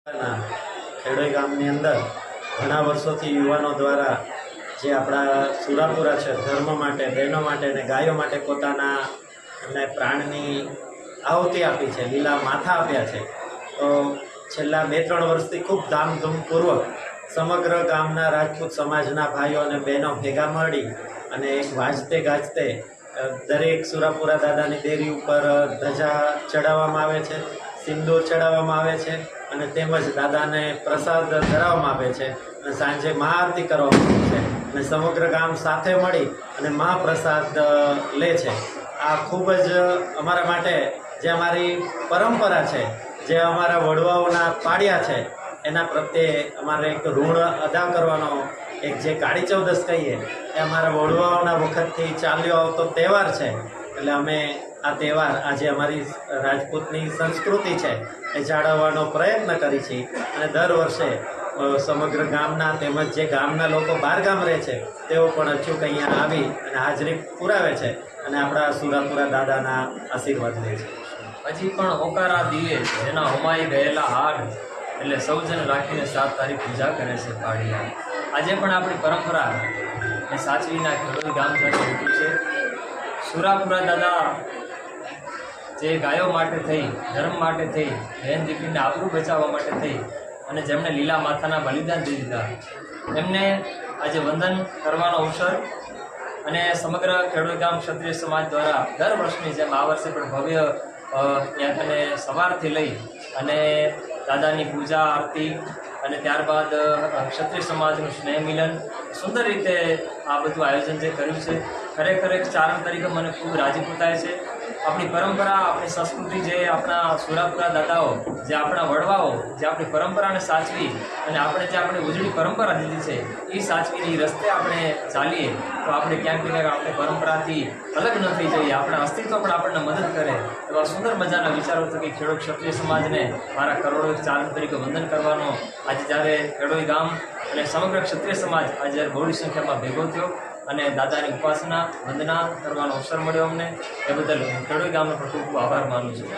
ખેડોઈ ગામની અંદર ઘણા વર્ષોથી યુવાનો દ્વારા જે આપણા સુરાપુરા છે ધર્મ માટે, બહેનો માટે અને ગાયો માટે પોતાના એમને પ્રાણની આહુતિ આપી છે, લીલા માથા આપ્યા છે. તો છેલ્લા 2-3 વર્ષથી ખૂબ ધામધૂમપૂર્વક સમગ્ર ગામના રાજપૂત સમાજના ભાઈઓ અને બહેનો ભેગા મળી અને એક વાજતે ગાજતે દરેક સુરાપુરા દાદાની દેરી ઉપર ધજા ચડાવવામાં આવે છે, સિંદૂર ચડાવવામાં આવે છે અને તેમજ દાદાને પ્રસાદ ધરાવવામાં આવે છે અને સાંજે મહાઆરતી કરવામાં આવે છે અને સમગ્ર ગામ સાથે મળી અને મહાપ્રસાદ લે છે. આ ખૂબ જ અમારા માટે જે અમારી પરંપરા છે, જે અમારા વડવાઓના પાડ્યા છે, એના પ્રત્યે અમારે એક ઋણ અદા કરવાનો એક જે કાળી ચૌદસ કહીએ એ અમારા વડવાઓના વખતથી ચાલ્યો આવતો તહેવાર છે. એટલે અમે આ તહેવાર આજે અમારી રાજપૂતની સંસ્કૃતિ છે એ જાળવવાનો પ્રયત્ન કરી છીએ અને દર વર્ષે સમગ્ર ગામના તેમજ જે ગામના લોકો બહાર ગામ રહે છે તેઓ પણ અચૂક અહીંયા આવી અને હાજરી પુરાવે છે અને આપણા સુરાપુરા દાદાના આશીર્વાદ લે છે. હજી પણ ઓકારા દીએ જેના હોમાઈ ગયેલા હાડ એટલે સૌજન રાખીને 7 તારીખ પૂજા કરે છે પાડિયા. આજે પણ આપણી પરંપરા એ સાચવીના ખેડૂત ગામ સાથે ઉભું છે. સુરાપુરા દાદા જે ગાયો માટે થઈ, ધર્મ માટે થઈ, બહેન દીકરીને આબરૂ બચાવવા માટે થઈ અને જેમણે લીલા માથાના બલિદાન દઈ દીધા, એમને આજે વંદન કરવાનો અવસર અને સમગ્ર ખેડૂત ગામ ક્ષત્રિય સમાજ દ્વારા દર વર્ષની જેમ આ વર્ષે પણ ભવ્ય ત્યાં કને સવારથી લઈ અને દાદાની પૂજા આરતી અને ત્યારબાદ ક્ષત્રિય સમાજનું સ્નેહ મિલન સુંદર રીતે આ બધું આયોજન જે કર્યું છે, ખરેખર એક ચારણ તરીકે મને ખૂબ રાજીપો થાય છે. આપણી પરંપરા, આપણી સંસ્કૃતિ, જે આપણા સુરાપુરા દાદાઓ, જે આપણા વડવાઓ, જે આપણી પરંપરાને સાચવી અને આપણે જે આપણી ઉજળી પરંપરા દીધી છે એ સાચવીને એ રસ્તે આપણે ચાલીએ તો આપણે ક્યાંક ને ક્યાંક આપણી પરંપરાથી અલગ ન થઈ જઈએ, આપણા અસ્તિત્વ પણ આપણને મદદ કરે. એવા સુંદર મજાના વિચારો થકી ખેડૂત ક્ષત્રિય સમાજને મારા કરોડો ચારણ તરીકે વંદન કરવાનો આજે જ્યારે ખેડોઈ ગામ અને સમગ્ર ક્ષત્રિય સમાજ આજે જ્યારે બહોળી સંખ્યામાં ભેગો થયો અને દાદાની ઉપાસના વંદના કરવાનો અવસર મળ્યો અમને, એ બદલ ખેડોઈ ગામનો પણ ખૂબ ખૂબ આભાર માનું છું.